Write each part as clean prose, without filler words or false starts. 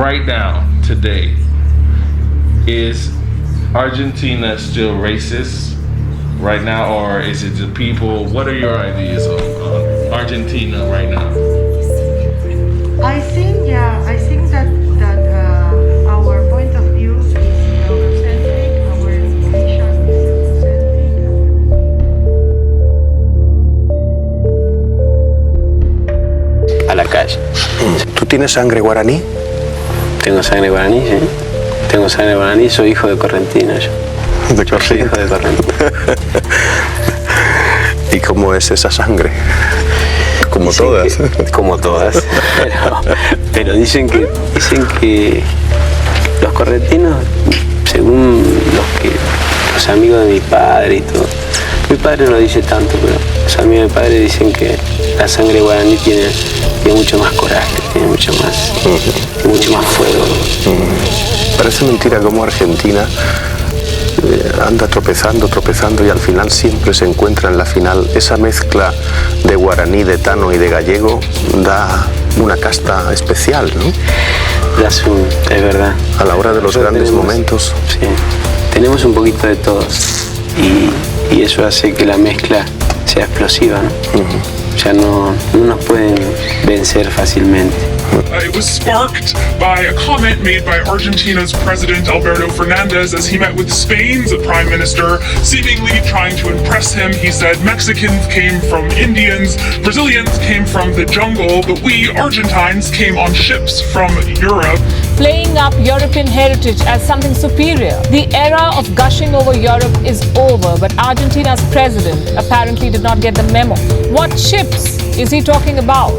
right now, today, is Argentina still racist right now, or is it the people? What are your ideas on Argentina right now? I think that our point of view is Eurocentric, our nation is Eurocentric. A la calle. ¿Tú tienes sangre guaraní? Tengo sangre guaraní, sí. Tengo sangre guaraní, soy hijo de correntino yo. Soy hijo de correntino. ¿Y cómo es esa sangre? Como dicen todas. Como todas. Pero dicen que los correntinos, según los amigos de mi padre y todo, mi padre no lo dice tanto, pero los amigos de mi padre dicen que la sangre guaraní tiene mucho más coraje, tiene mucho más fuego. Parece mentira cómo Argentina anda tropezando y al final siempre se encuentra en la final. Esa mezcla de guaraní, de tano y de gallego da una casta especial, ¿no? Es verdad. A la hora de los grandes momentos. Sí, tenemos un poquito de todos y eso hace que la mezcla sea explosiva, ¿no? Ya no nos pueden vencer fácilmente. It was sparked by a comment made by Argentina's President Alberto Fernandez as he met with Spain's Prime Minister, seemingly trying to impress him. He said Mexicans came from Indians, Brazilians came from the jungle, but we Argentines came on ships from Europe. Playing up European heritage as something superior. The era of gushing over Europe is over, but Argentina's president apparently did not get the memo. What ships is he talking about?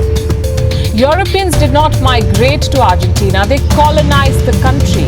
Europeans did not migrate to Argentina, they colonized the country.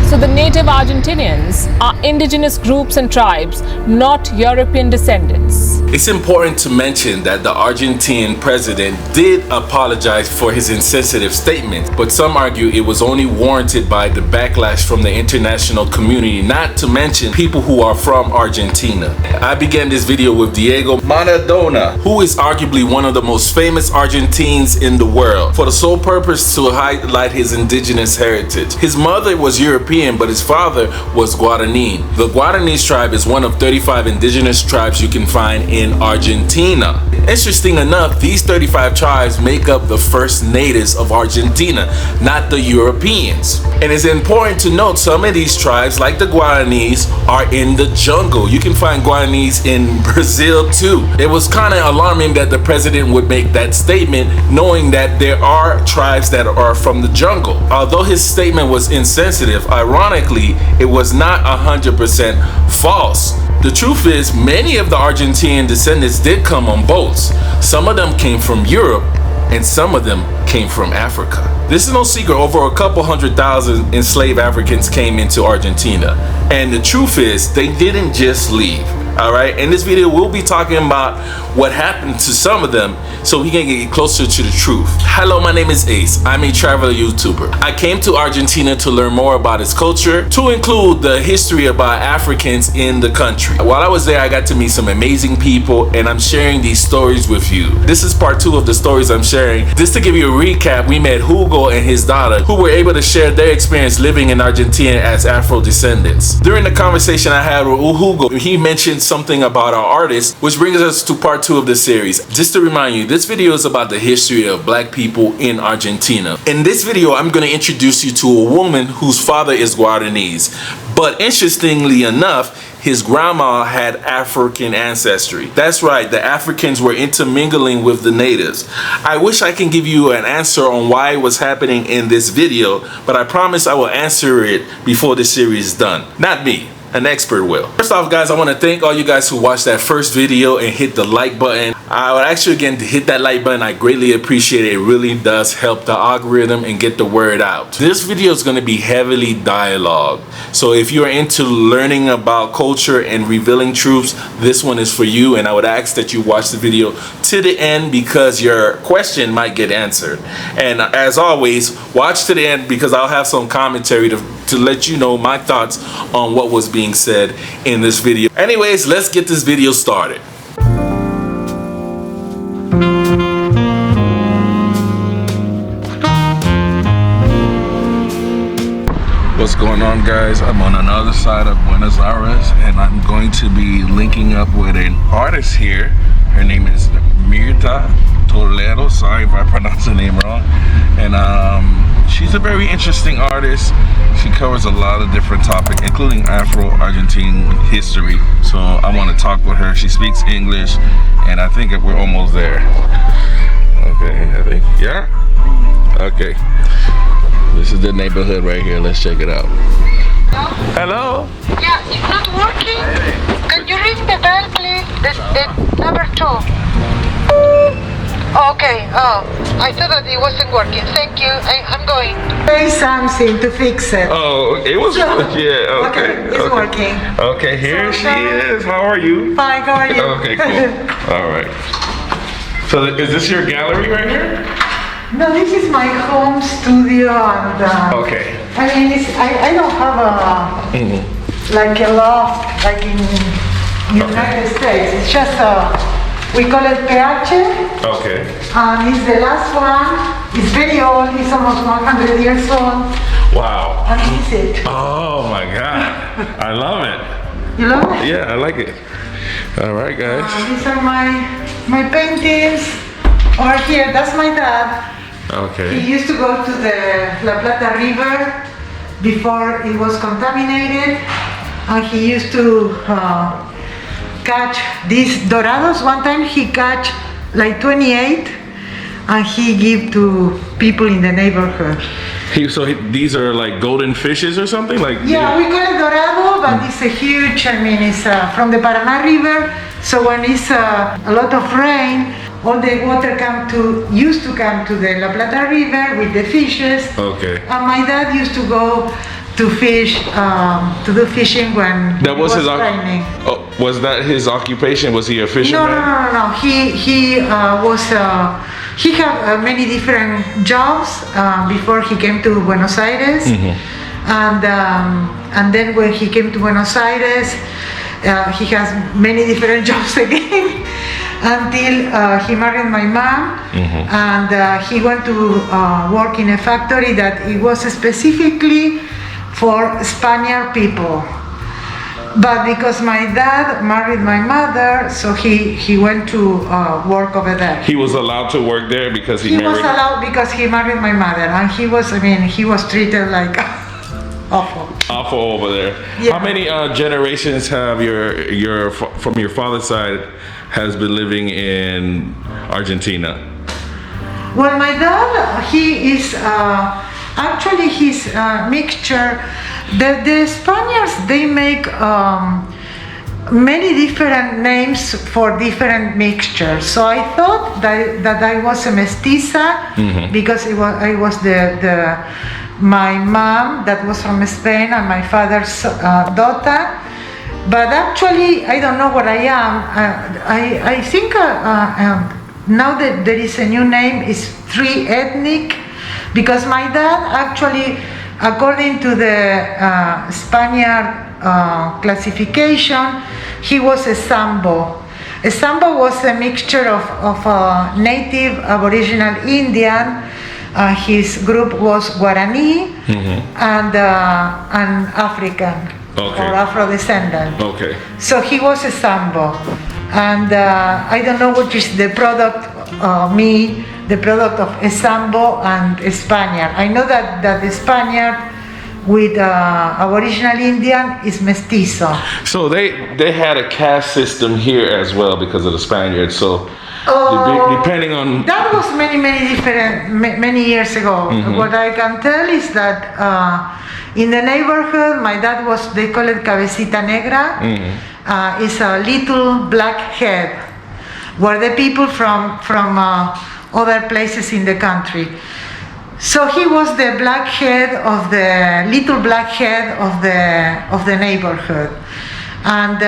So the native Argentinians are indigenous groups and tribes, not European descendants. It's important to mention that the Argentine president did apologize for his insensitive statement, but some argue it was only warranted by the backlash from the international community, not to mention people who are from Argentina. I began this video with Diego Maradona, who is arguably one of the most famous Argentines in the world, for the sole purpose to highlight his indigenous heritage. His mother was European, but his father was Guarani. The Guarani tribe is one of 35 indigenous tribes you can find in Argentina. Interesting enough, these 35 tribes make up the first natives of Argentina, not the Europeans. And it's important to note some of these tribes, like the Guaranis, are in the jungle. You can find Guaranis in Brazil too. It was kind of alarming that the president would make that statement, knowing that there are tribes that are from the jungle. Although his statement was insensitive, ironically, it was not 100% false. The truth is, many of the Argentine descendants did come on boats. Some of them came from Europe, and some of them came from Africa. This is no secret, over a couple 100,000 enslaved Africans came into Argentina. And the truth is, they didn't just leave. Alright, in this video we'll be talking about what happened to some of them so we can get closer to the truth. Hello, my name is Ace. I'm a travel YouTuber. I came to Argentina to learn more about its culture, to include the history about Africans in the country. While I was there, I got to meet some amazing people, and I'm sharing these stories with you. This is part 2 of the stories I'm sharing. Just to give you a recap, we met Hugo and his daughter, who were able to share their experience living in Argentina as Afro descendants. During the conversation I had with Hugo, he mentioned something about our artist, which brings us to part 2 of the series. Just to remind you, this video is about the history of black people in Argentina. In this video, I'm going to introduce you to a woman whose father is Guaranese. But interestingly enough, his grandma had African ancestry. That's right, the Africans were intermingling with the natives. I wish I can give you an answer on why it was happening in this video, but I promise I will answer it before the series is done. Not me. An expert will. First off, guys, I want to thank all you guys who watched that first video and hit the like button. I would ask you again to hit that like button. I greatly appreciate it. It really does help the algorithm and get the word out. This video is going to be heavily dialogue. So if you're into learning about culture and revealing truths, this one is for you. And I would ask that you watch the video to the end because your question might get answered. And as always, watch to the end because I'll have some commentary to let you know my thoughts on what was being said in this video. Anyways, let's get this video started. What's going on, guys? I'm on another side of Buenos Aires, and I'm going to be linking up with an artist here. Her name is Mirta Toledo. Sorry if I pronounced her name wrong. And she's a very interesting artist. She covers a lot of different topics, including Afro-Argentine history. So I want to talk with her. She speaks English, and I think we're almost there. Okay, I think, yeah? Okay. This is the neighborhood right here. Let's check it out. Hello? Yeah, it's not working. Can you ring the bell, please? The number 2. Okay. Oh, I thought that it wasn't working. Thank you. I'm going. Say something to fix it. Oh, it was, yeah, okay. It's working. Okay, here she is. How are you? Fine, how are you? Okay, cool. All right. So is this your gallery right here? No, this is my home studio, and Okay. I mean, I don't have like a loft like in United States. It's just we call it Prejudice, Okay. and it's the last one. It's very old. It's almost 100 years old, Wow. and this is it. Oh my God. I love it. You love it? Yeah, I like it. All right, guys. These are my paintings. Over here, that's my dad. He Okay. used to go to the La Plata River before it was contaminated, and he used to catch these dorados. One time he catch like 28, and he give to people in the neighborhood. These are like golden fishes or something? Like Yeah, we call it dorado, but it's a huge, I mean, it's from the Paraná River, so when it's a lot of rain, all the water used to come to the La Plata River with the fishes. Okay. And my dad used to go to fish, to do fishing when That was it his raining. was that his occupation? Was he a fisherman? No. He had many different jobs before he came to Buenos Aires, and then when he came to Buenos Aires, he has many different jobs again until he married my mom, and he went to work in a factory that it was specifically for Spaniard people. But because my dad married my mother, so he went to work over there. He was allowed to work there because he He was married. allowed because he married my mother, and he was treated like awful. Awful over there. Yeah. How many generations have from your father's side has been living in Argentina? Well, my dad, he is actually his mixture. The Spaniards, they make many different names for different mixtures. So I thought that I was a mestiza because I was my mom that was from Spain and my father's daughter. But actually, I don't know what I am. I think now that there is a new name, is three ethnic, because my dad actually, according to the Spaniard classification, he was a Sambo. A Sambo was a mixture of native Aboriginal Indian. His group was Guarani and African. Okay. Or Afro-descendant. Okay. So he was a Sambo, and I don't know which is the product the product of a Sambo and a Spaniard. I know that the Spaniard with Aboriginal Indian is mestizo. So they had a caste system here as well because of the Spaniards. So depending on that was many years ago. What I can tell is that in the neighborhood, my dad they call it cabecita negra. It's a little black head, where the people from other places in the country. So he was the little black head of the neighborhood, and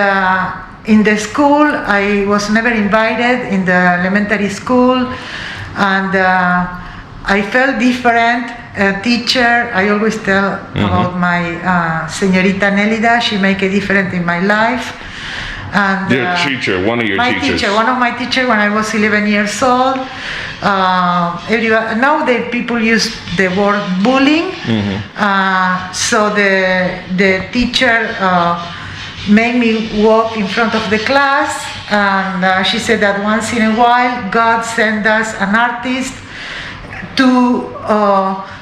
in the school I was never invited in the elementary school, and I felt different. A teacher, I always tell about my señorita Nelida. She made a difference in my life. And your teacher, one of your teachers. One of my teachers when I was 11 years old. Now the people use the word bullying. So the teacher made me walk in front of the class, and she said that once in a while God sent us an artist to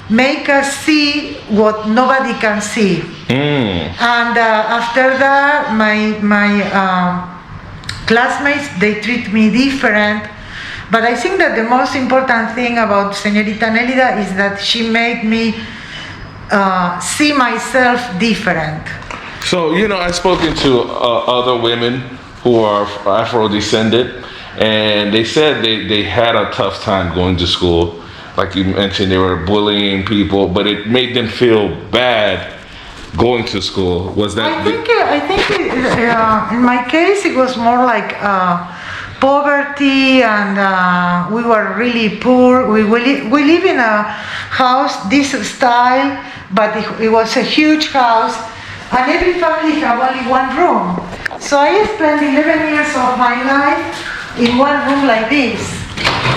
make us see what nobody can see. And after that, my classmates, they treat me different. But I think that the most important thing about Señorita Nélida is that she made me see myself different. So, I've spoken to other women who are Afro-descended, and they said they had a tough time going to school. Like you mentioned, they were bullying people, but it made them feel bad going to school. Was that? I think in my case it was more like poverty, and we were really poor. We live in a house this style, but it was a huge house, and every family had only one room. So I spent 11 years of my life in one room like this.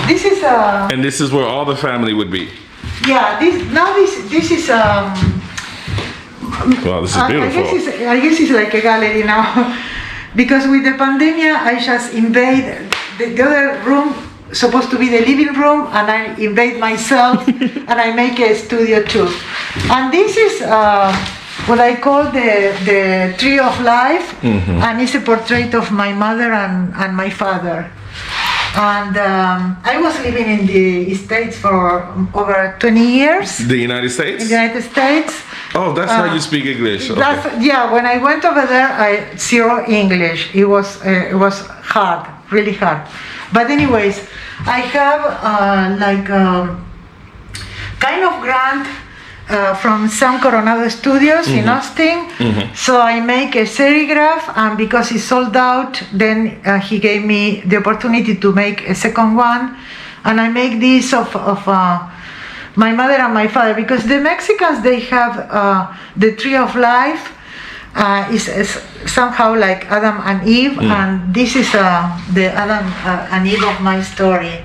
This is and this is where all the family would be. Yeah. This is. Wow, this is beautiful. I guess it's like a gallery now, because with the pandemic, I just invade the other room, supposed to be the living room, and I invade myself, and I make a studio too. And this is what I call the Tree of Life, and it's a portrait of my mother and my father. And I was living in the States for over 20 years. The United States? In the United States. Oh, that's how you speak English. Okay. Yeah, when I went over there, I zero English. It was hard, really hard. But anyways, I have kind of grant from San Coronado Studios in Austin. So I make a serigraph, and because it's sold out, then he gave me the opportunity to make a second one, and I make this of my mother and my father, because the Mexicans, they have the Tree of Life is somehow like Adam and Eve, and this is the Adam and Eve of my story.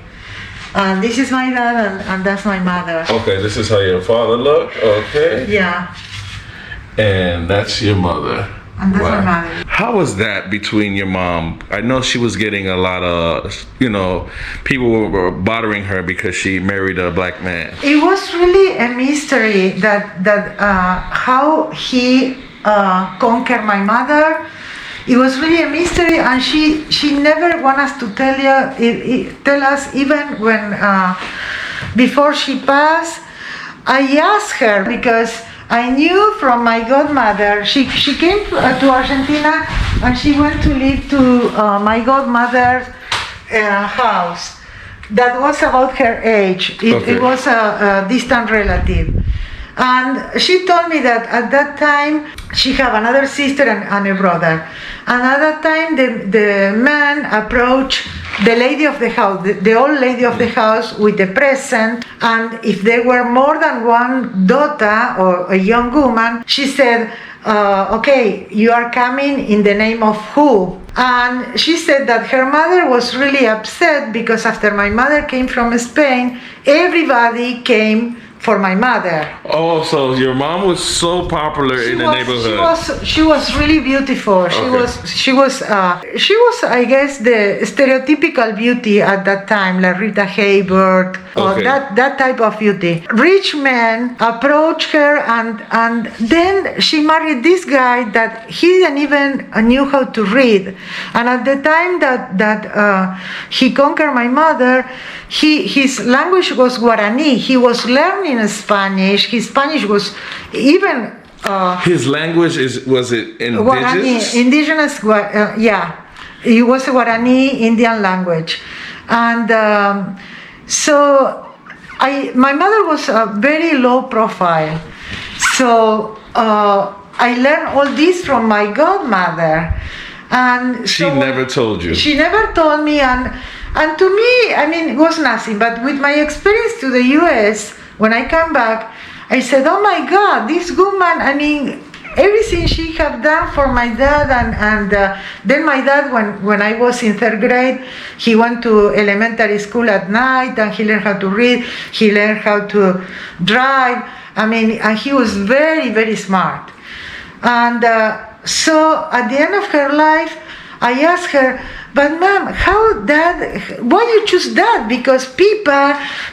And this is my dad, and that's my mother. Okay, this is how your father looked. Okay. Yeah. And that's your mother. And that's my mother. How was that between your mom? I know she was getting a lot of, people were bothering her because she married a black man. It was really a mystery that how he conquered my mother. It was really a mystery, and she never wanted us to tell us, even when before she passed. I asked her because I knew from my godmother, she came to Argentina, and she went to live to my godmother's house. That was about her age. It was a distant relative. And she told me that at that time she had another sister and a brother. And at that time the man approached the lady of the house, the old lady of the house, with a present. And if there were more than one daughter or a young woman, she said, okay, you are coming in the name of who? And she said that her mother was really upset because after my mother came from Spain, everybody came for my mother. Oh, so your mom was so popular in the neighborhood. She was really beautiful. She was I guess the stereotypical beauty at that time, like Rita Hayworth, or that type of beauty. Rich men approached her, and then she married this guy that he didn't even knew how to read. And at the time that he conquered my mother, his language was Guarani. He was learning Spanish. His Spanish was even. His language was it indigenous? Guarani, indigenous. Yeah, it was a Guarani Indian language, and so my mother was a very low profile. So I learned all this from my godmother, and she never told you. She never told me, and to me, I mean, it was nothing. But with my experience to the U.S., when I come back, I said, oh my God, this woman, I mean, everything she had done for my dad, and then my dad, when I was in 3rd grade, he went to elementary school at night, and he learned how to read, he learned how to drive. I mean, and he was very, very smart. And so at the end of her life, I asked her, but mom, why you choose that? Because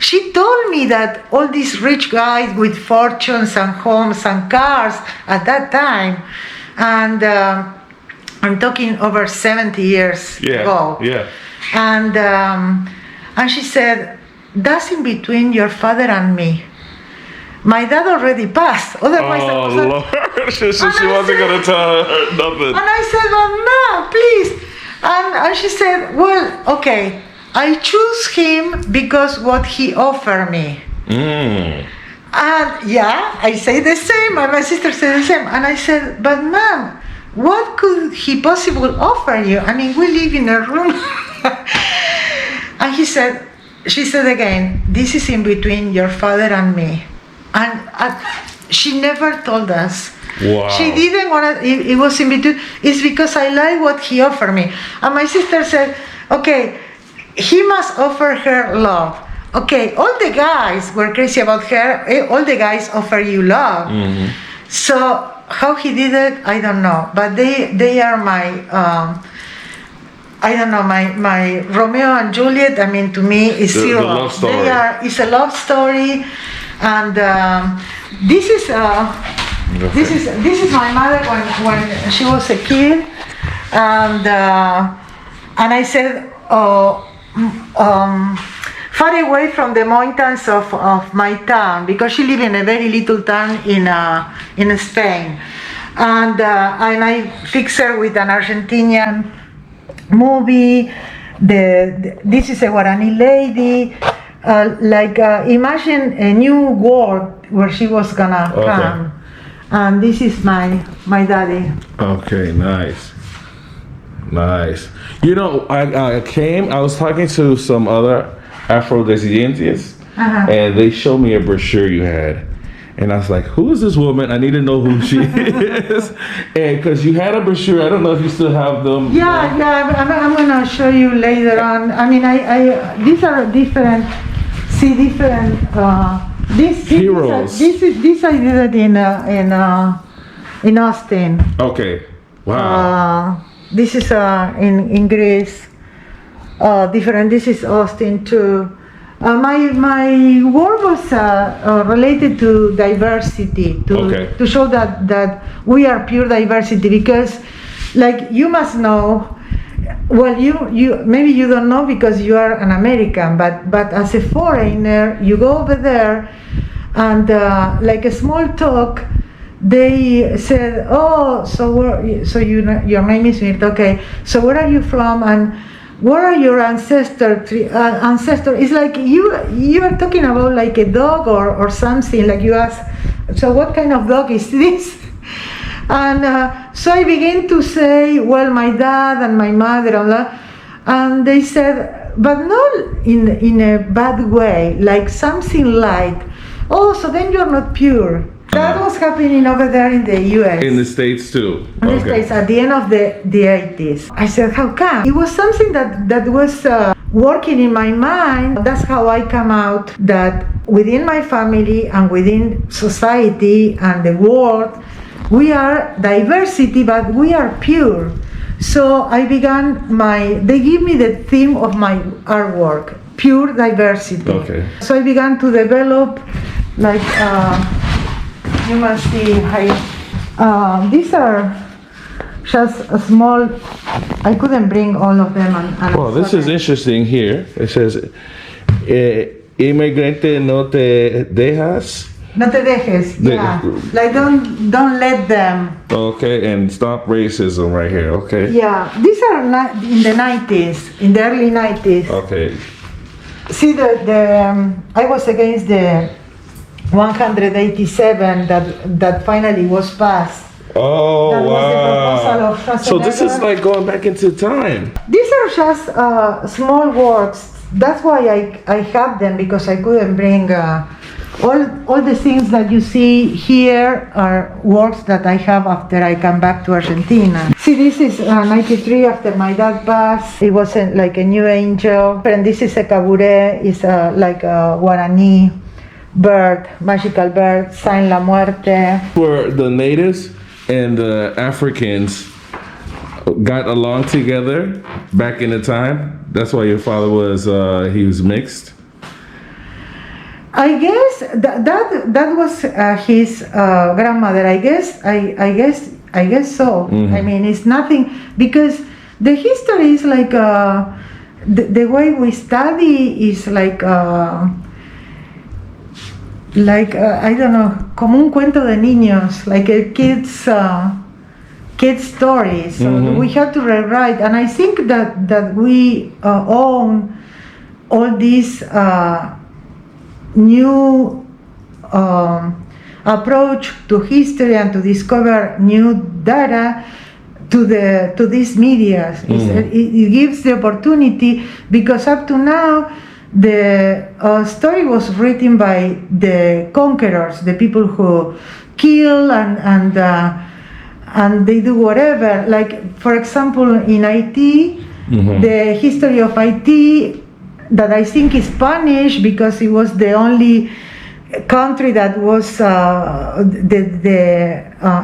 she told me that all these rich guys with fortunes and homes and cars at that time, and I'm talking over 70 years ago. Yeah. And she said, that's in between your father and me. My dad already passed. Otherwise, Lord. She wasn't going to tell her nothing. And I said, well, no, please. And she said, well, okay, I choose him because what he offered me. And I say the same, and my sister said the same. And I said, but mom, what could he possibly offer you? I mean, we live in a room. And she said again, this is in between your father and me. And she never told us. Wow. She didn't want to, it was in between. It's because I like what he offered me. And my sister said, okay, he must offer her love. Okay, all the guys were crazy about her. All the guys offer you love. Mm-hmm. So how he did it, I don't know. But they are my, I don't know, my Romeo and Juliet. I mean, to me, is zero. The love story. It's a love story. And this is my mother when she was a kid, and I said, far away from the mountains of my town, because she lived in a very little town in Spain, and I fixed her with an Argentinian movie. This is a Guarani lady. Imagine a new world where she was gonna come. And this is my daddy. Okay, nice. You know, I was talking to some other Afro-Descendientes, and they showed me a brochure you had. And I was like, who is this woman? I need to know who she is. And because you had a brochure, I don't know if you still have them. Yeah, I'm going to show you later on. I mean, these are different, heroes. This I did it in Austin. Okay, wow. This is in Greece. Different, this is Austin too. My work was related to diversity, to show that we are pure diversity, because like you must know, well, you maybe you don't know because you are an American, but as a foreigner, you go over there and like a small talk, they said, oh, so you know, your name is Mirta, okay, so where are you from, and what are your ancestor? It's like you are talking about like a dog or something, like you ask, so what kind of dog is this? And so I began to say, well, my dad and my mother, and they said, but not in a bad way, like something like, oh, so then you're not pure. That was happening over there in the US. In the States too. In the States at the end of the 80s. I said, how come? It was something that was working in my mind. That's how I come out that within my family and within society and the world, we are diversity, but we are pure. So I began they give me the theme of my artwork, pure diversity. Okay. So I began to develop like, you must see, these are just a small, I couldn't bring all of them. Well, this is interesting here. It says, inmigrante no te dejas. No te dejes, yeah. Like don't let them. Okay, and stop racism right here, okay. Yeah, these are in the 90s, in the early 90s. Okay. See, I was against the 187 that finally was passed. Oh, that wow. Was the proposal of so this is like going back into time. These are just small works. That's why I have them, because I couldn't bring all the things that you see here are works that I have after I come back to Argentina. See, this is 93 after my dad passed. It wasn't like a new angel. And this is a cabure, it's like a Guarani bird, magical bird, sign la muerte. For the natives and the Africans got along together back in the time. That's why your father was he was mixed. I guess that was his grandmother. I guess so. I mean, it's nothing, because the history is like the way we study is like I don't know, como un cuento de niños, like a kids story. So we have to rewrite, and I think that we own all these new approach to history and to discover new data to these media. It gives the opportunity, because up to now the story was written by the conquerors, the people who kill and they do whatever. Like, for example, in Haiti, the history of Haiti, that I think is Spanish, because it was the only country that was the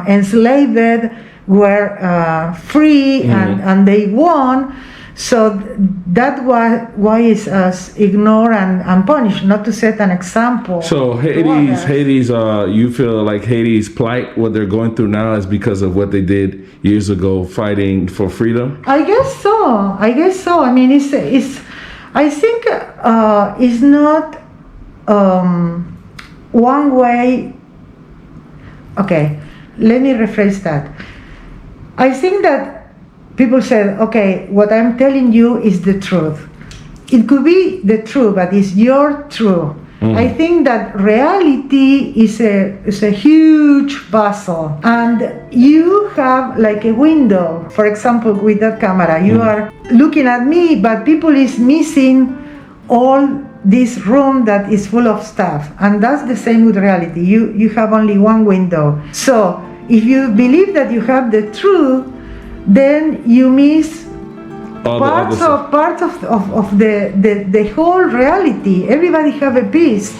enslaved were free and they won. So that why is us ignore and punish, not to set an example. So Haiti's you feel like Haiti's plight, what they're going through now, is because of what they did years ago fighting for freedom? I guess so. I mean, it's I think it's not one way. Okay, let me rephrase that. I think that people said, okay, what I'm telling you is the truth. It could be the truth, but it's your truth. I think that reality is a huge puzzle, and you have like a window. For example, with that camera, you are looking at me, but people is missing all this room that is full of stuff, and that's the same with reality. You have only one window. So if you believe that you have the truth, then you miss parts of the whole reality. Everybody have a piece,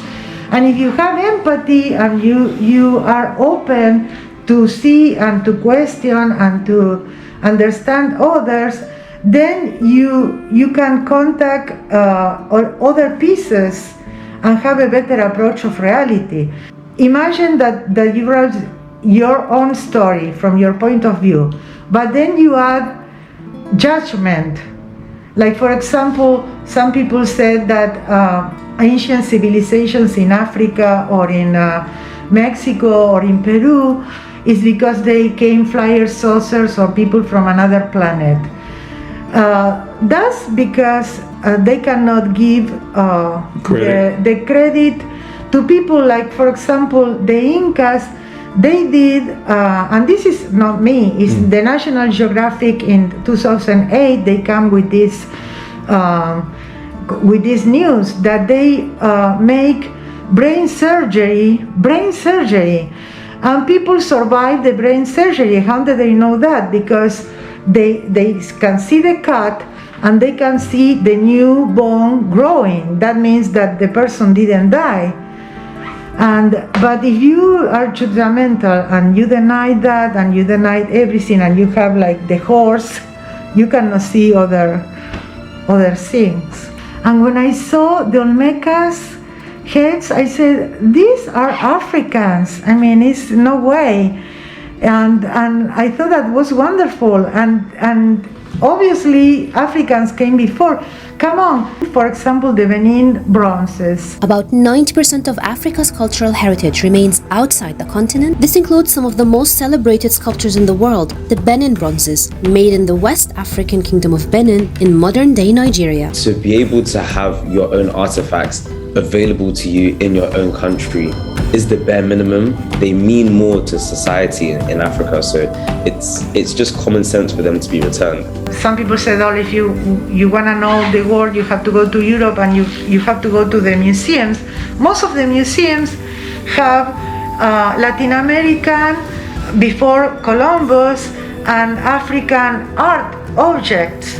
and if you have empathy and you are open to see and to question and to understand others, then you can contact other pieces and have a better approach of reality. Imagine that you write your own story from your point of view, but then you add judgment. Like, for example, some people said that ancient civilizations in Africa or in Mexico or in Peru is because they came flyer saucers or people from another planet. That's because they cannot give the credit to people like, for example, the Incas. They did, and this is not me, it's the National Geographic in 2008, they come with this news that they make brain surgery, and people survive the brain surgery. How do they know that? Because they can see the cut and they can see the new bone growing. That means that the person didn't die. But if you are judgmental and you deny that and you deny everything and you have like the horse, you cannot see other things. And when I saw the Olmecas heads, I said, these are Africans. I mean, it's no way. And I thought that was wonderful. And obviously Africans came before. Come on. For example, the Benin bronzes. About 90% of Africa's cultural heritage remains outside the continent. This includes some of the most celebrated sculptures in the world, the Benin bronzes, made in the West African Kingdom of Benin in modern-day Nigeria. To be able to have your own artifacts available to you in your own country is the bare minimum. They mean more to society in Africa, so it's just common sense for them to be returned. Some people say, oh, if you want to know the world, you have to go to Europe and you have to go to the museums. Most of the museums have Latin American, before Columbus, and African art objects.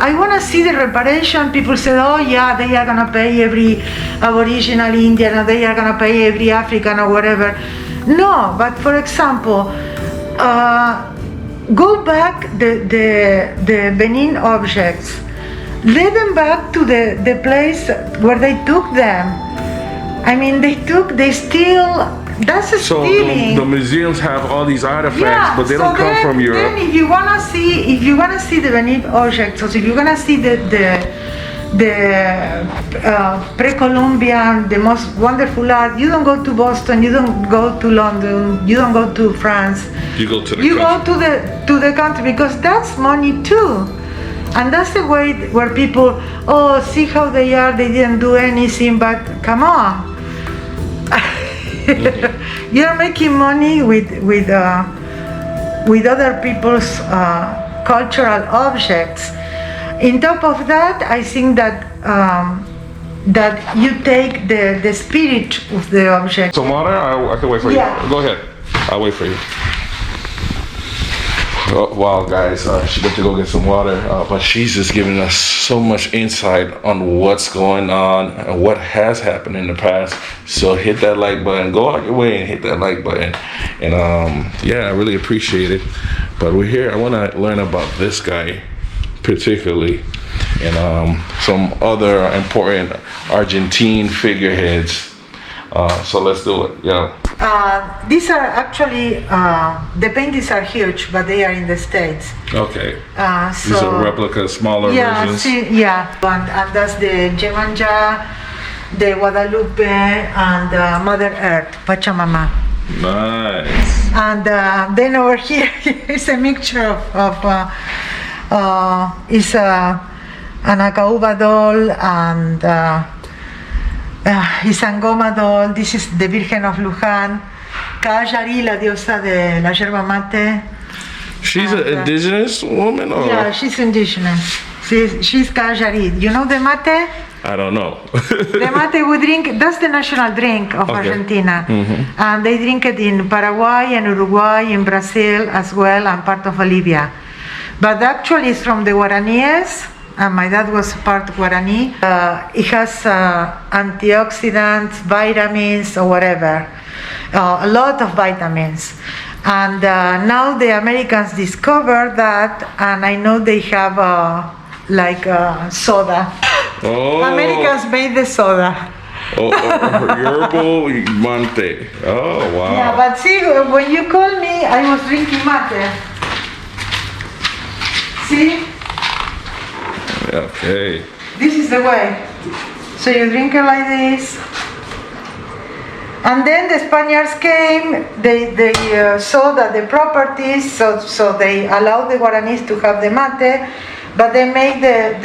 I want to see the reparation. People say, oh yeah, they are going to pay every Aboriginal Indian, or they are going to pay every African or whatever. No, but for example, go back the Benin objects. Let them back to the place where they took them. I mean, they still. That's a stealing. So the museums have all these artifacts, but they don't come from Europe. Then if you wanna see the Benin objects, or if you're gonna see the pre-Columbian, the most wonderful art, you don't go to Boston, you don't go to London, you don't go to France. You go to the You country. go to the country, because that's money too. And that's the way where people, oh, see how they are, they didn't do anything, but come on. You're making money with other people's cultural objects. In top of that, I think that that you take the spirit of the object. Some water? I can wait for Yeah. you. Go ahead. I'll wait for you. Oh, wow, guys, she went to go get some water, but she's just giving us so much insight on what's going on and what has happened in the past. So hit that like button, go out your way and hit that like button. And yeah, I really appreciate it. But we're here. I want to learn about this guy particularly, and some other important Argentine figureheads. So let's do it. Yeah. These are actually, the paintings are huge, but they are in the States. Okay. So, These are replicas, smaller versions. Yeah, and that's the Jemanja, the Guadalupe, and Mother Earth, Pachamama. Nice. And then over here is a mixture of is an Acauba doll, and Isangoma doll. This is the Virgen of Luján. Kajari, la diosa de la yerba mate. She's an indigenous woman, or? Yeah, she's indigenous. She's Kajari. You know the mate? I don't know. The mate we drink, that's the national drink of Argentina. Mm-hmm. And they drink it in Paraguay and Uruguay, in Brazil as well, and part of Bolivia. But actually it's from the Guaraníes, and my dad was part Guarani. It has antioxidants, vitamins, or whatever. A lot of vitamins. And now the Americans discovered that, and I know they have soda. Oh. Americans made the soda. Yerbo mate. Oh, wow. Yeah, but see, when you call me, I was drinking mate. See? Okay. This is the way. So you drink it like this. And then the Spaniards came, they saw that the properties, so they allowed the Guaranis to have the mate, but they make the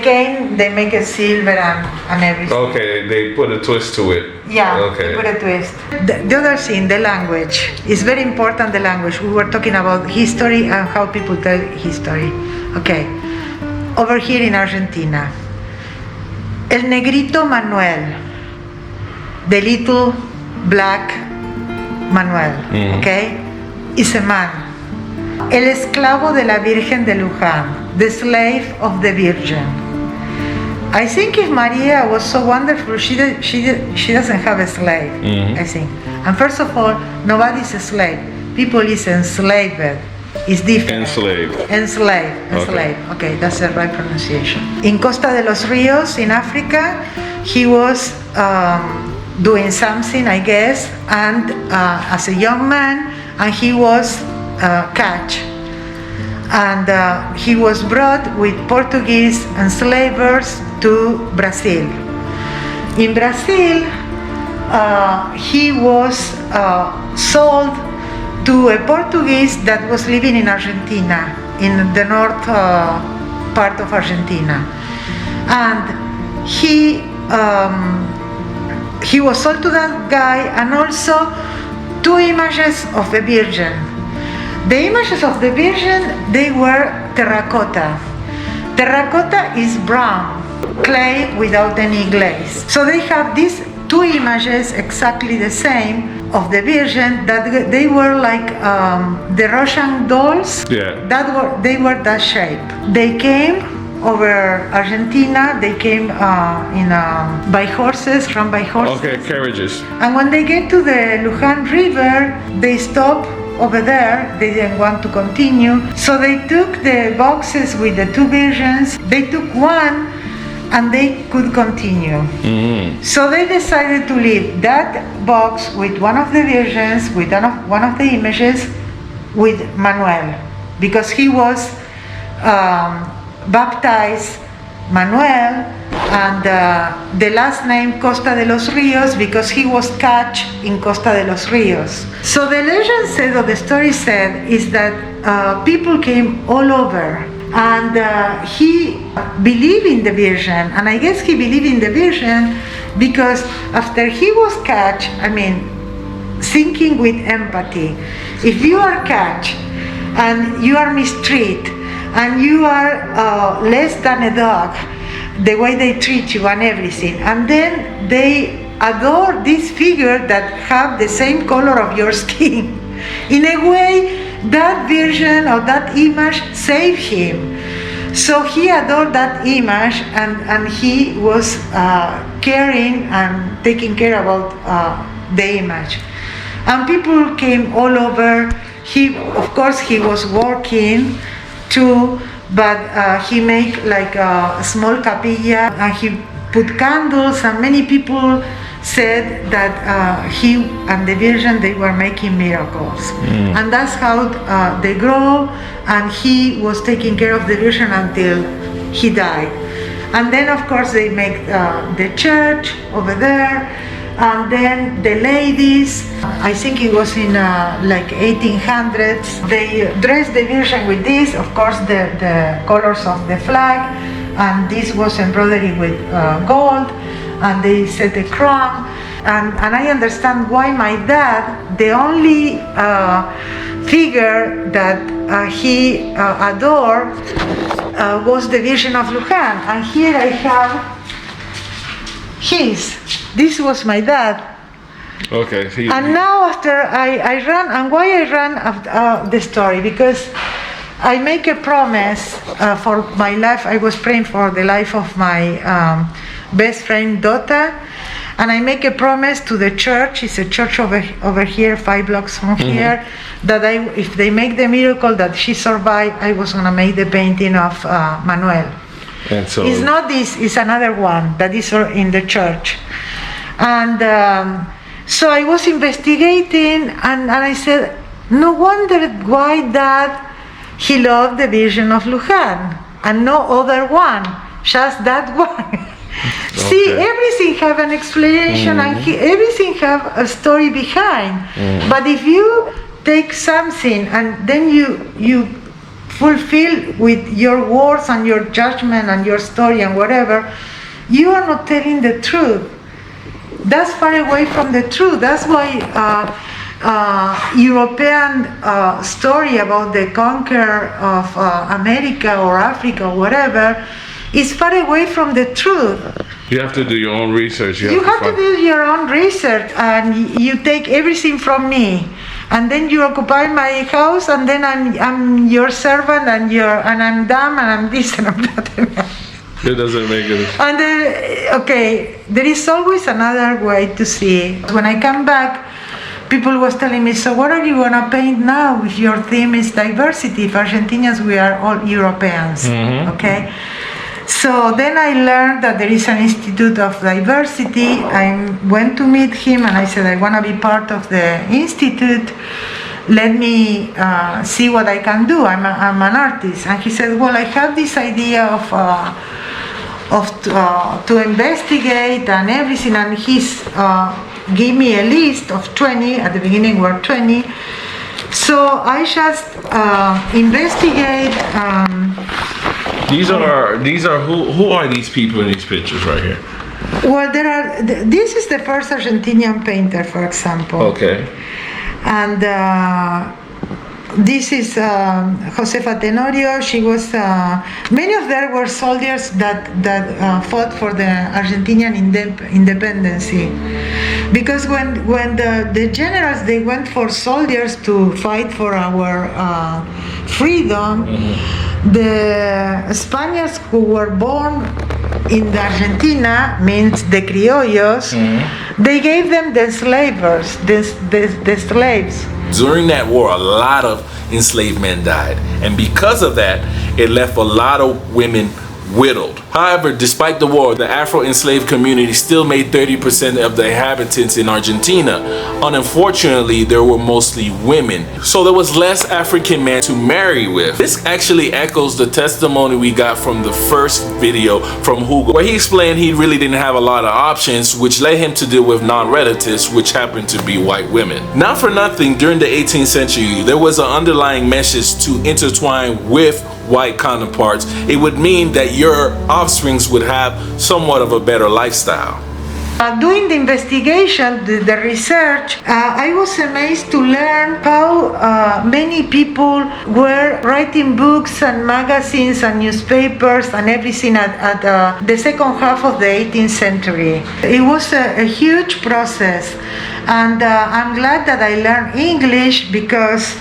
cane, they make it silver and everything. Okay, they put a twist to it. Yeah, okay. they put a twist. The other thing, the language. It's very important, the language. We were talking about history and how people tell history. Okay, over here in Argentina, El Negrito Manuel, the little black Manuel, okay, is a man. El esclavo de la Virgen de Luján, the slave of the Virgin. I think if Maria was so wonderful, she doesn't have a slave, I think. And first of all, nobody's a slave. People is enslaved. It's different. Enslaved. Okay, that's the right pronunciation. In Costa de los Rios, in Africa, he was doing something, I guess, and as a young man, and he was catch, and he was brought with Portuguese enslavers to Brazil. In Brazil, he was sold to a Portuguese that was living in Argentina, in the north part of Argentina, and he was sold to that guy, and also 2 images of the Virgin. The images of the Virgin, they were terracotta. Terracotta is brown, clay without any glaze. So they have these 2 images exactly the same of the Virgin, that they were like the Russian dolls. Yeah. They were that shape. They came over Argentina. They came by horses, run by horses. Okay, carriages. And when they get to the Luján River, they stop over there. They didn't want to continue. So they took the boxes with the 2 Virgins. They took one and they could continue. Mm-hmm. So they decided to leave that box with one of the Virgins, with one of the images, with Manuel, because he was baptized Manuel, and the last name Costa de los Rios, because he was catch in Costa de los Rios. So the legend said, or the story said, is that people came all over, and he believed in the Virgin, and I guess he believed in the Virgin because after he was catch, thinking with empathy, if you are catch and you are mistreated and you are less than a dog, the way they treat you and everything, and then they adore this figure that have the same color of your skin, in a way that Virgin or that image saved him. So he adored that image, and he was caring and taking care about the image. And people came all over. Of course, he was working too, but he made like a small capilla, and he put candles, and many people said that he and the Virgin, they were making miracles. And that's how they grow, and he was taking care of the Virgin until he died. And then of course they make the church over there, and then the ladies, I think it was in like 1800s, they dressed the Virgin with this, of course the colors of the flag, and this was embroidered with gold, and they set a crown, and I understand why my dad, the only figure that he adored was the Virgin of Luján. And here I have this was my dad. Okay. And now after I ran, and why I ran the story, because I make a promise for my life. I was praying for the life of my best friend Dota, and I make a promise to the church. It's a church over here, 5 blocks from here, that if they make the miracle that she survived, I was gonna make the painting of Manuel. And so it's not this; it's another one that is in the church. And so I was investigating, and I said, no wonder why Dad, he loved the Virgin of Luján and no other one, just that one. See, everything have an explanation, and everything have a story behind. But if you take something and then you fulfill with your words and your judgment and your story and whatever, you are not telling the truth. That's far away from the truth. That's why European story about the conquer of America or Africa or whatever is far away from the truth. you have to do your own research. You have to do your own research, and you take everything from me, and then you occupy my house, and then I'm your servant, and I'm dumb, and I'm this, and I'm that. It doesn't make it. And there is always another way to see it. When I come back, people was telling me, so what are you gonna paint now if your theme is diversity? If Argentinians, we are all Europeans, okay? So then I learned that there is an Institute of Diversity. I went to meet him, and I said, I wanna be part of the institute. Let me see what I can do. I'm an artist. And he said, well, I have this idea to investigate and everything, and he's gave me a list of 20. At the beginning were 20. So I just investigate These are who are these people in these pictures right here? Well, this is the first Argentinian painter, for example. Okay. And this is Josefa Tenorio. She was, many of them were soldiers that fought for the Argentinian independence. Because when the generals, they went for soldiers to fight for our freedom, the Spaniards who were born in Argentina, means the criollos, they gave them the slavers, the slaves. During that war, a lot of enslaved men died. And because of that, it left a lot of women widowed. However, despite the war, the Afro-enslaved community still made 30% of the inhabitants in Argentina. Unfortunately, there were mostly women. So there was less African men to marry with. This actually echoes the testimony we got from the first video from Hugo, where he explained he really didn't have a lot of options, which led him to deal with non-relatives, which happened to be white women. Not for nothing, during the 18th century, there was an underlying message to intertwine with white counterparts. It would mean that your offsprings would have somewhat of a better lifestyle. Doing the investigation, the research, I was amazed to learn how many people were writing books and magazines and newspapers and everything at the second half of the 18th century. It was a huge process, and I'm glad that I learned English because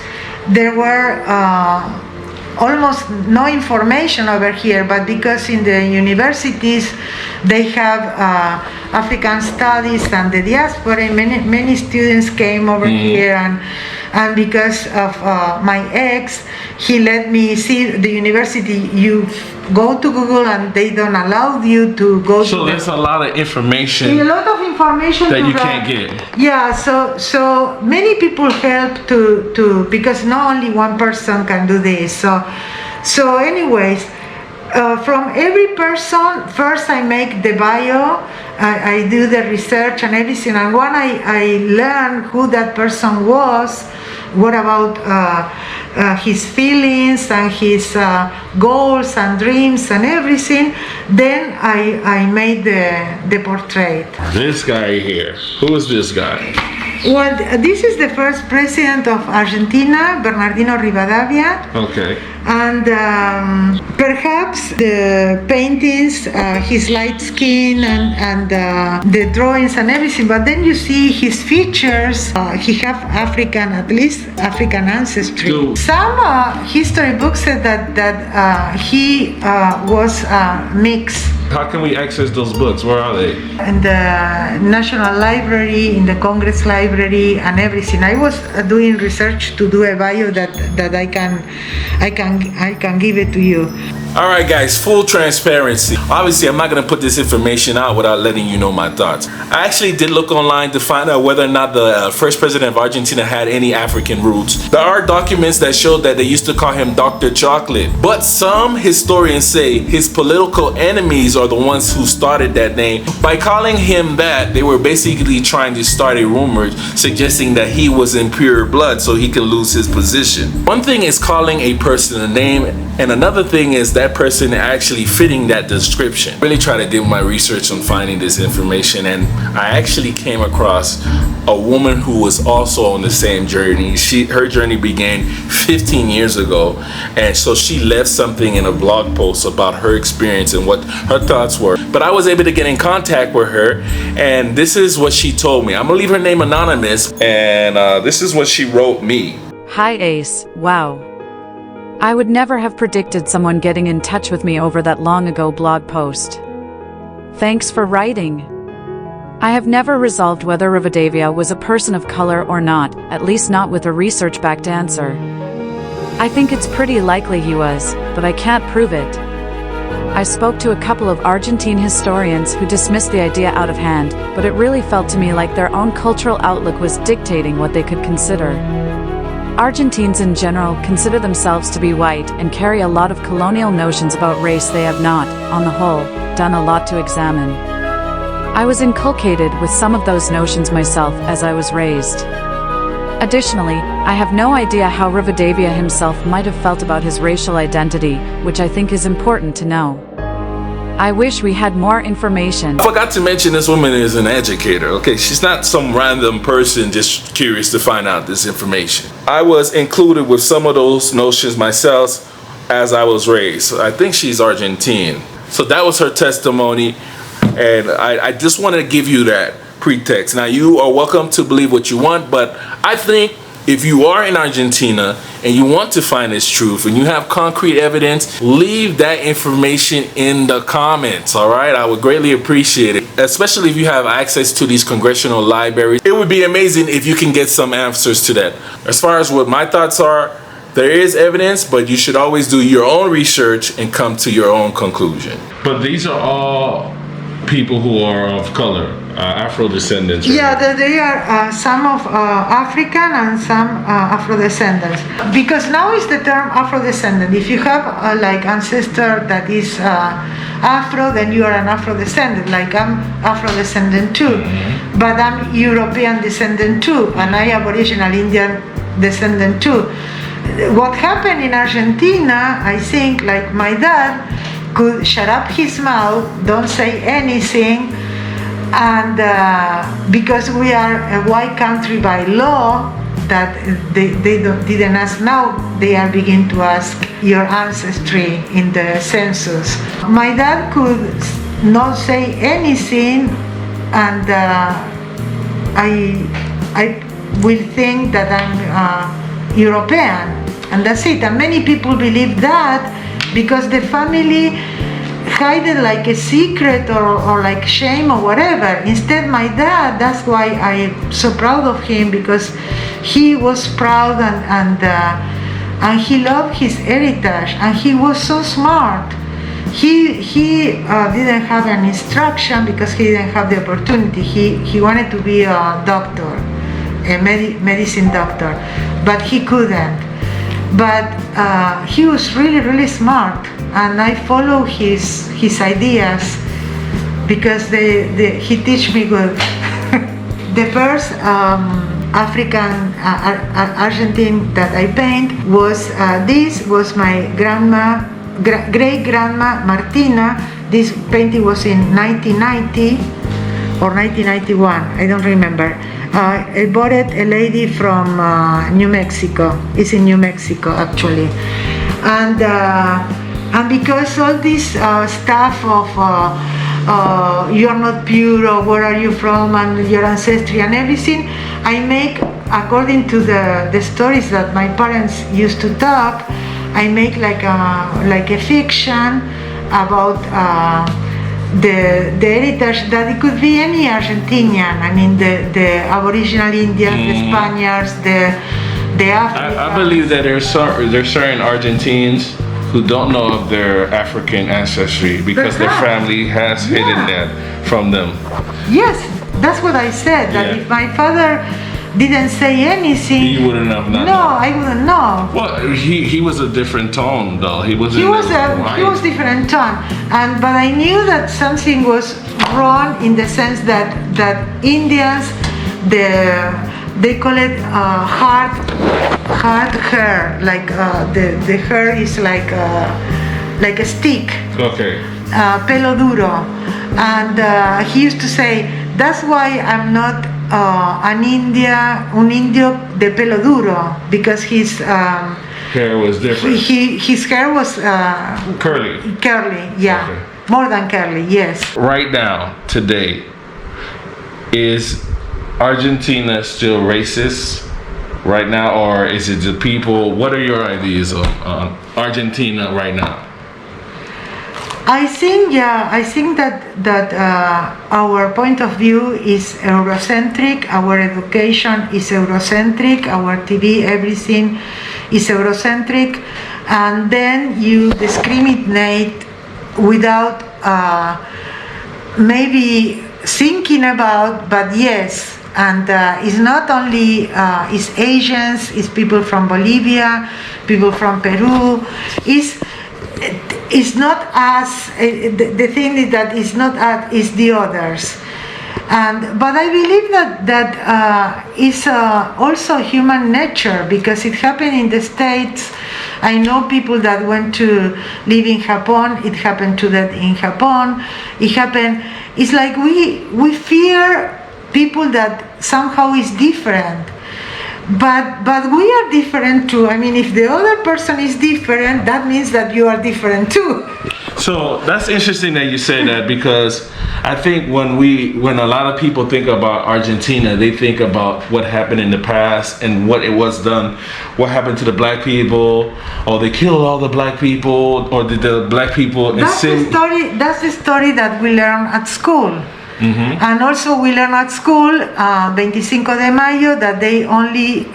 there were almost no information over here, but because in the universities they have African studies and the diaspora, many students came over here, and because of my ex, he let me see the university. You go to Google and they don't allow you to go. So there's a lot of information. A lot of information that you can't get. Yeah, so many people help to because not only one person can do this. So anyways, from every person, first I make the bio, I do the research and everything, and when I learn who that person was, what about his feelings and his goals and dreams and everything, then I made the portrait. This guy here, who is this guy? Well, this is the first president of Argentina, Bernardino Rivadavia. Okay. And perhaps the paintings, his light skin and the drawings and everything, but then you see his features, he have African, at least African ancestry. Dude. Some history books said that he was mixed. How can we access those books? Where are they? In the National Library, in the Congress Library, and everything. I was doing research to do a bio that I can give it to you. Alright guys, full transparency. Obviously I'm not going to put this information out without letting you know my thoughts. I actually did look online to find out whether or not the first president of Argentina had any African roots. There are documents that show that they used to call him Dr. Chocolate, but some historians say his political enemies are the ones who started that name. By calling him that, they were basically trying to start a rumor suggesting that he was in pure blood so he could lose his position. One thing is calling a person a name, and another thing is that person actually fitting that description. Really try to do my research on finding this information, and I actually came across a woman who was also on the same journey. Her journey began 15 years ago, and so she left something in a blog post about her experience and what her thoughts were. But I was able to get in contact with her, and this is what she told me. I'm gonna leave her name anonymous, and this is what she wrote me. Hi Ace, wow. I would never have predicted someone getting in touch with me over that long ago blog post. Thanks for writing. I have never resolved whether Rivadavia was a person of color or not, at least not with a research-backed answer. I think it's pretty likely he was, but I can't prove it. I spoke to a couple of Argentine historians who dismissed the idea out of hand, but it really felt to me like their own cultural outlook was dictating what they could consider. Argentines in general consider themselves to be white and carry a lot of colonial notions about race they have not, on the whole, done a lot to examine. I was inculcated with some of those notions myself as I was raised. Additionally, I have no idea how Rivadavia himself might have felt about his racial identity, which I think is important to know. I wish we had more information. I forgot to mention this woman is an educator, okay? She's not some random person just curious to find out this information. I was included with some of those notions myself as I was raised. So I think she's Argentine. So that was her testimony, and I just wanted to give you that pretext. Now, you are welcome to believe what you want, but I think if you are in Argentina and you want to find this truth and you have concrete evidence, leave that information in the comments, all right? I would greatly appreciate it, especially if you have access to these congressional libraries. It would be amazing if you can get some answers to that. As far as what my thoughts are, there is evidence, but you should always do your own research and come to your own conclusion. But these are all people who are of color, Afro-descendants. Right? Yeah, they are some of African and some Afro-descendants. Because now is the term Afro-descendant. If you have like ancestor that is Afro, then you are an Afro-descendant. Like I'm Afro-descendant too, but I'm European descendant too, and I Aboriginal Indian descendant too. What happened in Argentina, I think, like my dad could shut up his mouth, don't say anything, and because we are a white country by law, that they didn't ask. Now they are beginning to ask your ancestry in the census. My dad could not say anything, and I will think that I'm European, and that's it. And many people believe that because the family hide it like a secret or like shame or whatever. Instead, my dad, that's why I'm so proud of him, because he was proud and he loved his heritage, and he was so smart. He didn't have an instruction because he didn't have the opportunity. He wanted to be a doctor, a medicine doctor, but he couldn't. But he was really, really smart, and I follow his ideas because he teach me good. The first African Argentine that I paint was this was my grandma, great grandma Martina. This painting was in 1990 or 1991. I don't remember. I bought it a lady from New Mexico. It's in New Mexico actually, and because all this stuff of you're not pure, or where are you from, and your ancestry and everything, I make according to the stories that my parents used to talk. I make like a fiction about the heritage that it could be any Argentinian. I mean the Aboriginal Indians, the Spaniards, the Africans. I believe that there's certain Argentines who don't know of their African ancestry because their family has hidden that from them. Yes, that's what I said. That if my father didn't say anything, you wouldn't have known. No, I wouldn't know. Well, he was a different tone though. He was different tone, but I knew that something was wrong in the sense that Indians, they call it hard hair, like the hair is like a stick. Okay. Pelo duro, and he used to say that's why I'm not un indio de pelo duro, because his hair was different. His hair was curly. Curly, yeah. Okay. More than curly, yes. Right now, today, is Argentina still racist right now, or is it the people? What are your ideas of Argentina right now? I think that our point of view is Eurocentric, our education is Eurocentric, our TV, everything is Eurocentric, and then you discriminate without maybe thinking about, but yes, and it's not only it's Asians, it's people from Bolivia, people from Peru, it's not us. The thing is that it's not us, it's the others. But I believe that is also human nature, because it happened in the States. I know people that went to live in Japan. It happened to that in Japan. It happened. It's like we fear people that somehow is different. But we are different too. I mean, if the other person is different, that means that you are different too. So that's interesting that you say that, because I think when a lot of people think about Argentina, they think about what happened in the past and what it was done, what happened to the black people, or they killed all the black people, or did the black people. That's the story that we learn at school. Mm-hmm. And also we learn at school, 25 de Mayo, that they only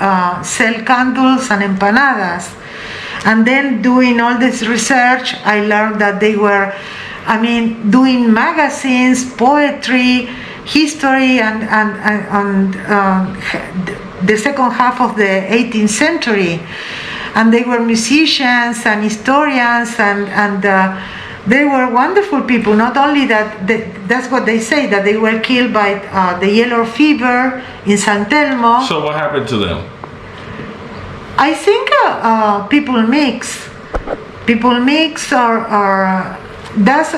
sell candles and empanadas. And then doing all this research, I learned that they were, doing magazines, poetry, history, and the second half of the 18th century. And they were musicians and historians, and they were wonderful people. Not only that, that's what they say, that they were killed by the yellow fever in San Telmo. So what happened to them? I think people mix. People mix, or that's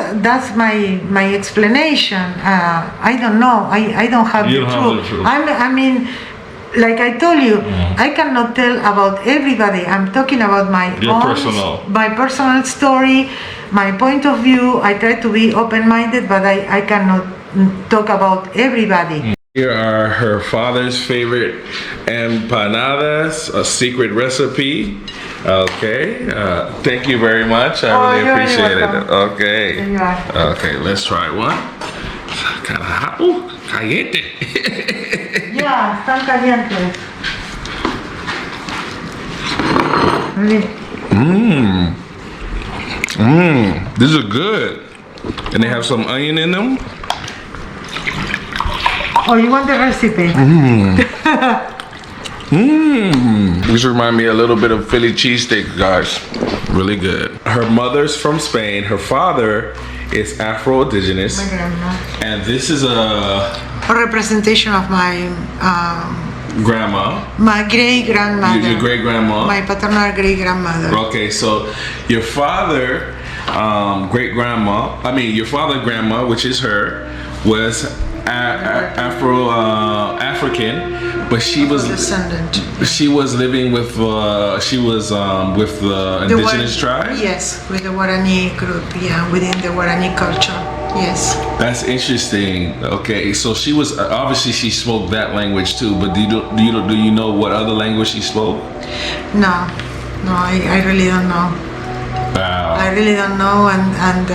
my explanation. I don't know. I don't have the truth. Like I told you, I cannot tell about everybody. I'm talking about my personal story, my point of view. I try to be open-minded, but I cannot talk about everybody. Here are her father's favorite empanadas, a secret recipe. Okay, thank you very much. I really appreciate it. Okay, okay, let's try one. Kind of hot. Ooh, caliente. Yeah, están calientes. These are good. And they have some onion in them. Oh, you want the recipe? These remind me a little bit of Philly cheesesteak, guys. Really good. Her mother's from Spain. Her father is Afro-Indigenous. My grandma. And this is a representation of my grandma. My great-grandmother. Your great-grandma? My paternal great-grandmother. Okay, so your father, your father grandma, which is her, was African, but she was descendant. She was living with the indigenous tribe. Yes, with the Guarani group. Yeah, within the Guarani culture. Yes. That's interesting. Okay, so she was obviously she spoke that language too. But do you know what other language she spoke? No, I really don't know. Wow. I really don't know, and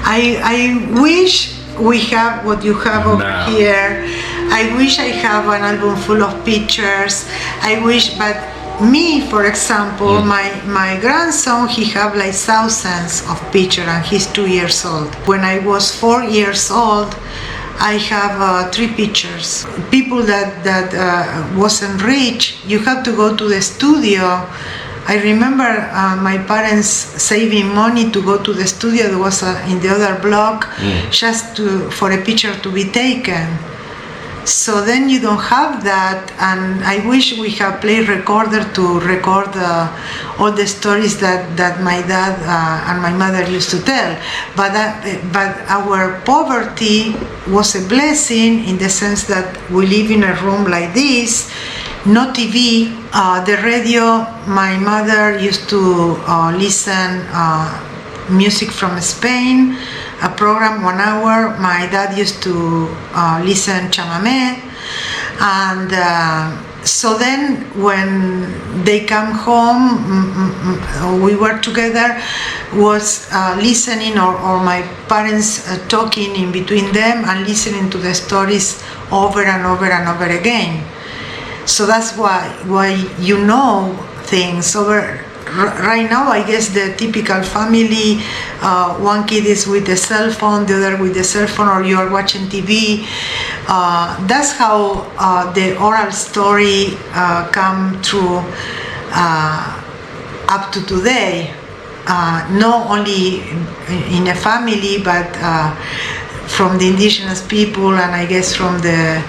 I wish we have what you have over here. I wish I have an album full of pictures. I wish, but me, for example, my grandson, he have like thousands of pictures, and he's 2 years old. When I was 4 years old, I have 3 pictures. People that wasn't rich, you have to go to the studio. I remember my parents saving money to go to the studio that was in the other block, just for a picture to be taken. So then you don't have that, and I wish we have play recorder to record all the stories that my dad and my mother used to tell. But our poverty was a blessing in the sense that we live in a room like this. No TV, the radio, my mother used to listen music from Spain, a program 1 hour. My dad used to listen chamamé. And so then when they come home, we were together, was listening or my parents talking in between them and listening to the stories over and over and over again. So that's why you know things. Right now, I guess the typical family, one kid is with the cell phone, the other with the cell phone, or you are watching TV. That's how the oral story come through up to today. Not only in a family, but from the indigenous people, and I guess from the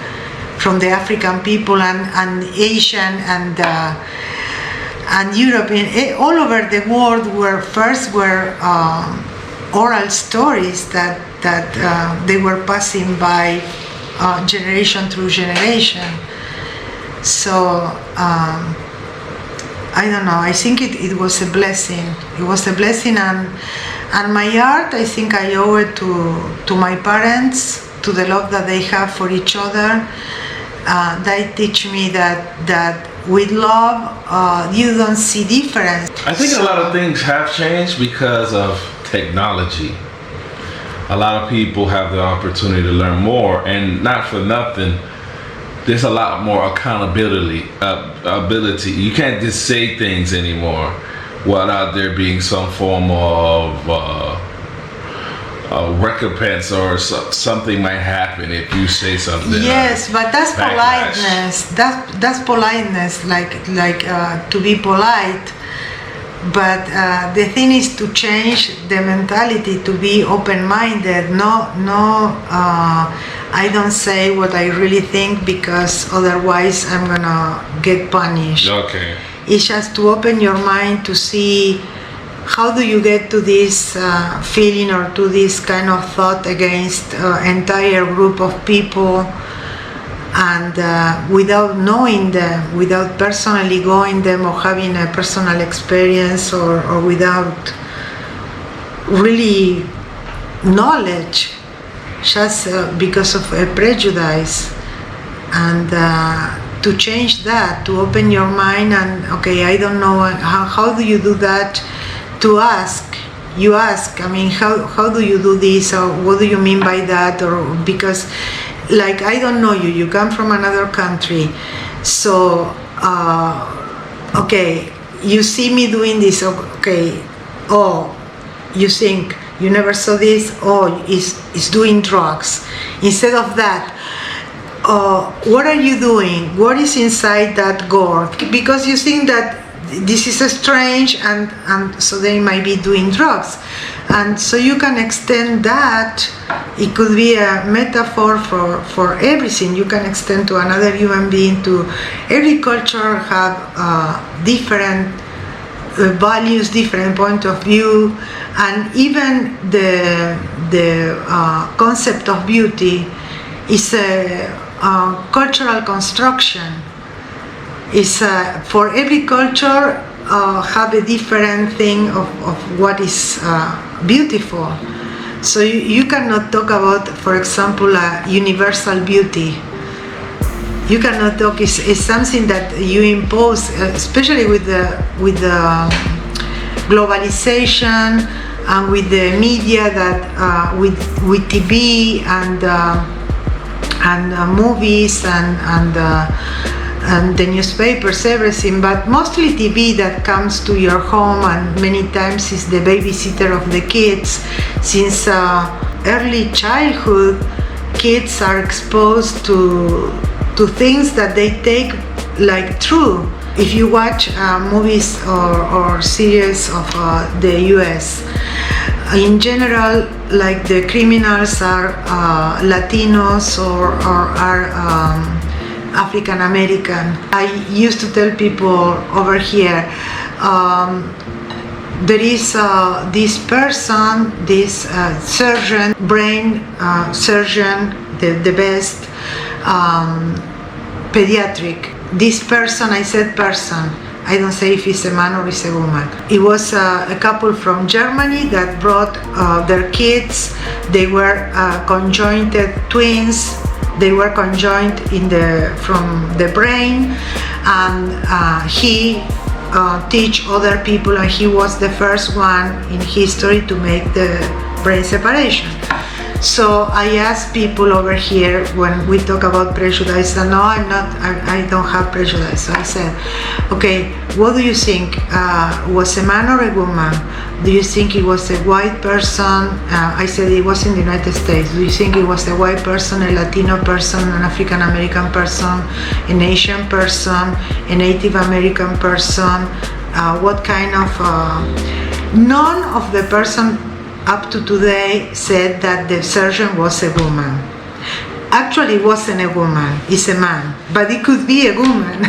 African people and Asian and European, all over the world, were oral stories that they were passing by generation through generation. So I don't know, I think it was a blessing. It was a blessing, and my art, I think I owe it to my parents, to the love that they have for each other. They teach me that with love, you don't see difference. I think a lot of things have changed because of technology. A lot of people have the opportunity to learn more, and not for nothing, there's a lot more accountability, ability. You can't just say things anymore without there being some form of recompense, or something might happen if you say something. Yes, but that's politeness. That's politeness, like to be polite. But the thing is to change the mentality, to be open-minded. No, I don't say what I really think, because otherwise I'm gonna get punished. Okay. It's just to open your mind to see how do you get to this feeling or to this kind of thought against entire group of people, and without knowing them, without personally going them or having a personal experience, or without really knowledge, just because of a prejudice. And to change that, to open your mind, and okay, I don't know, how do you do that? To ask, you ask, I mean, how do you do this, or what do you mean by that? Or because, like, I don't know you come from another country, so okay, you see me doing this, okay, oh, you think you never saw this, oh, it's doing drugs. Instead of that, what are you doing? What is inside that gourd? Because you think that this is strange, and so they might be doing drugs. And so you can extend that. It could be a metaphor for everything. You can extend to another human being, to every culture have different values, different point of view, and even the concept of beauty is a cultural construction. Is for every culture have a different thing of what is beautiful. So you cannot talk about, for example, universal beauty. You cannot talk. It's something that you impose, especially with the globalization and with the media, that with TV and movies and the newspapers, everything, but mostly TV that comes to your home, and many times is the babysitter of the kids. Since early childhood, kids are exposed to things that they take like true. If you watch movies or series of the US, in general, like the criminals are Latinos or are African American. I used to tell people over here, there is this person, this surgeon, brain surgeon, the best pediatric. This person, I said person, I don't say if it's a man or it's a woman. It was a couple from Germany that brought their kids. They were conjoined twins. They were conjoined from the brain, and he teach other people, and he was the first one in history to make the brain separation. So I ask people over here when we talk about prejudice, and no, I don't have prejudice. So I said, okay, what do you think? Was a man or a woman? Do you think it was a white person? I said it was in the United States. Do you think it was a white person, a Latino person, an African American person, an Asian person, a Native American person? What kind of... none of the person up to today said that the surgeon was a woman. Actually, it wasn't a woman, it's a man, but it could be a woman.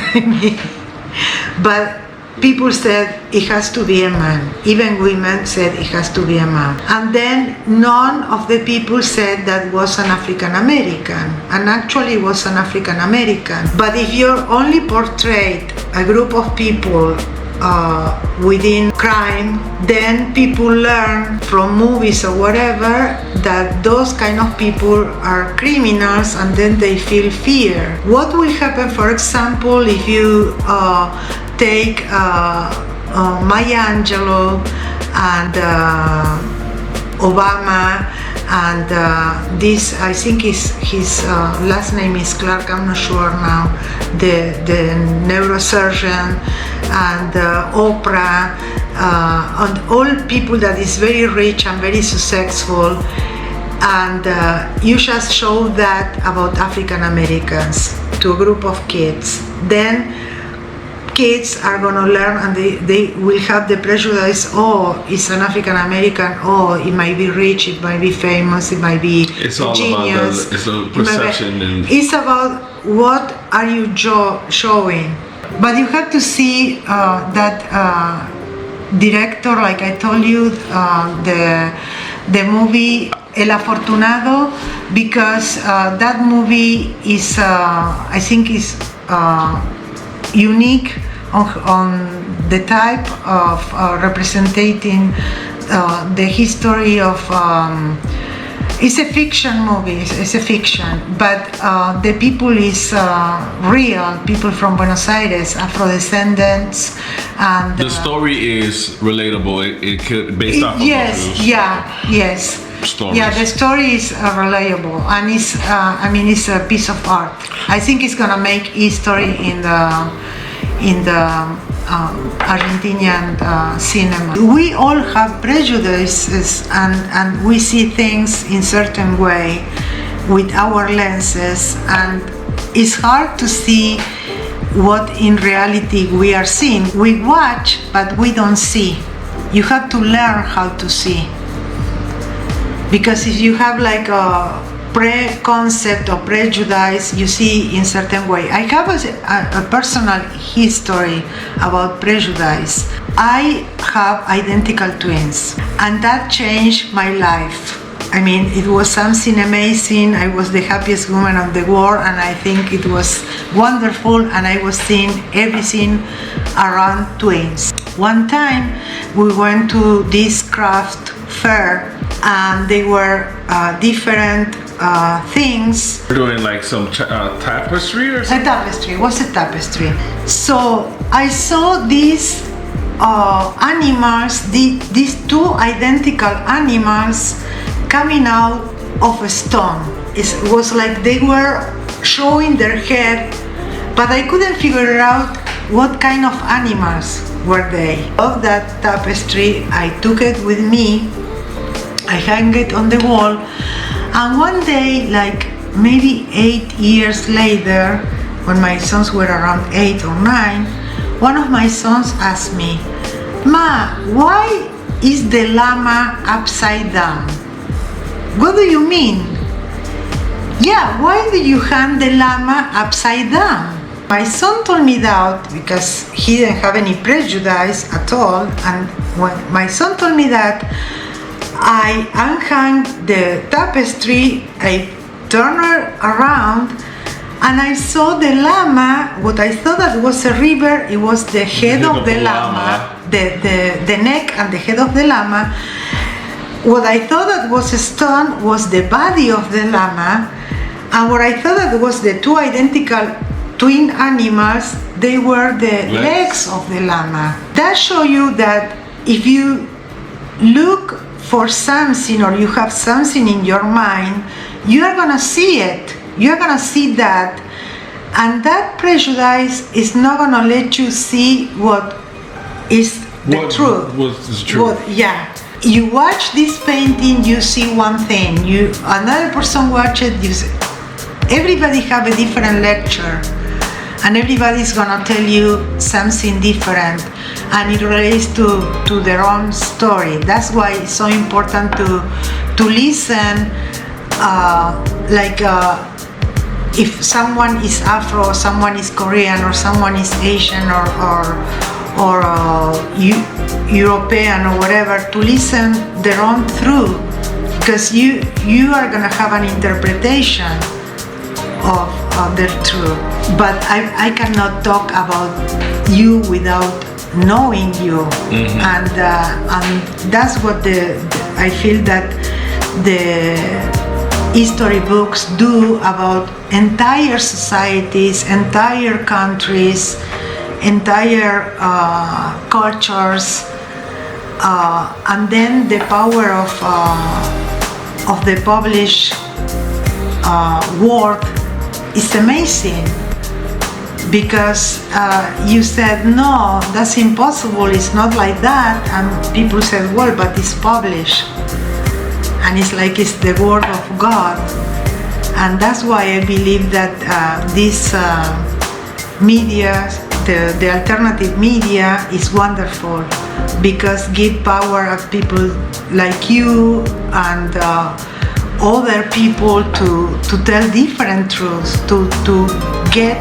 But people said it has to be a man. Even women said it has to be a man. And then none of the people said that was an African American. And actually it was an African American. But if you only portrayed a group of people within crime, then people learn from movies or whatever that those kind of people are criminals, and then they feel fear. What will happen, for example, if you take Maya Angelou and Obama and this, I think his last name is Clark, I'm not sure now, the neurosurgeon, and Oprah, and all people that is very rich and very successful, and you just show that about African Americans to a group of kids, then kids are going to learn, and they will have the prejudice, oh, it's an African American, oh, it might be rich, it might be famous, it might be it's all genius. About it's a perception. It's about what are you showing. But you have to see that director, like I told you, the movie El Afortunado, because that movie is, I think, is unique on the type of representing the history of. It's a fiction movie. It's a fiction, but the people is real. People from Buenos Aires, Afro-descendants, and the story is relatable. It could based off of yes, yes. Stories. Yeah, the story is reliable, and it's I mean, it's a piece of art. I think it's gonna make history in the Argentinian cinema. We all have prejudices, and we see things in certain way with our lenses, and it's hard to see what in reality we are seeing. We watch, but we don't see. You have to learn how to see. Because if you have like a pre-concept or prejudice, you see in certain way. I have a personal history about prejudice. I have identical twins, and that changed my life. I mean, it was something amazing. I was the happiest woman of the world, and I think it was wonderful, and I was seeing everything around twins. One time we went to this craft fair, and they were different things. We're doing like some tapestry or something? A tapestry, it was a tapestry. So I saw these animals, these two identical animals coming out of a stone. It was like they were showing their head, but I couldn't figure out what kind of animals were they. Of that tapestry, I took it with me. I hung it on the wall, and one day, like maybe 8 years later, when my sons were around 8 or 9, one of my sons asked me, "Ma, why is the llama upside down?" "What do you mean?" "Yeah, why do you hang the llama upside down?" My son told me that because he didn't have any prejudice at all, and when my son told me that, I unhung the tapestry, I turned her around, and I saw the llama. What I thought that was a river, it was the head of the llama, the neck and the head of the llama. What I thought that was a stone was the body of the llama, and what I thought that was the two identical twin animals, they were the legs of the llama. That shows you that if you look for something, or you have something in your mind, you are gonna see it. You are gonna see that, and that prejudice is not gonna let you see what is the truth. What is true? Yeah. You watch this painting, you see one thing. Another person watch it. Everybody have a different lecture, and everybody's gonna tell you something different, and it relates to their own story. That's why it's so important to listen. If someone is Afro, someone is Korean, or someone is Asian, or European, or whatever, to listen their own truth, because you are gonna have an interpretation of their truth. But I cannot talk about you without knowing you, and that's what I feel that the history books do about entire societies, entire countries, entire cultures, and then the power of the published word is amazing, because you said, no, that's impossible, it's not like that, and people said, well, but it's published, and it's like it's the word of God. And that's why I believe that this media, the alternative media, is wonderful, because give power of people like you and other people to tell different truths, to get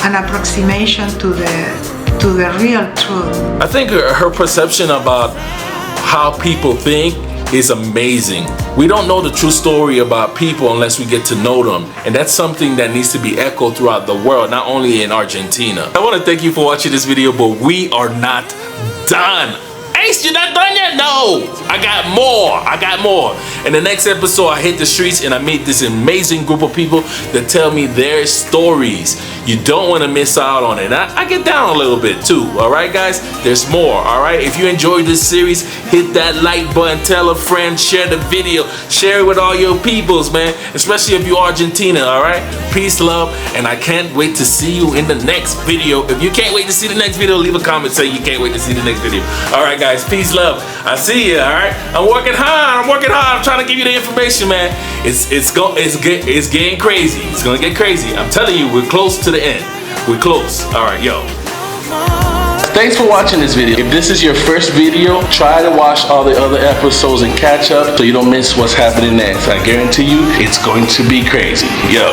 an approximation to the real truth. I think her perception about how people think is amazing. We don't know the true story about people unless we get to know them, and that's something that needs to be echoed throughout the world, not only in Argentina. I want to thank you for watching this video, but we are not done. Ace, you're not done yet? No, I got more. In the next episode, I hit the streets and I meet this amazing group of people that tell me their stories. You don't want to miss out on it. I get down a little bit too, all right, guys? There's more, all right? If you enjoyed this series, hit that like button, tell a friend, share the video, share it with all your peoples, man, especially if you're Argentina, all right? Peace, love, and I can't wait to see you in the next video. If you can't wait to see the next video, leave a comment saying you can't wait to see the next video. All right, guys, peace, love. I see you, all right? I'm working hard. I'm trying to give you the information, man. It's getting crazy. It's gonna get crazy. I'm telling you, we're close to the end. We're close. All right, yo. Thanks for watching this video. If this is your first video, try to watch all the other episodes and catch up so you don't miss what's happening next. I guarantee you, it's going to be crazy. Yo.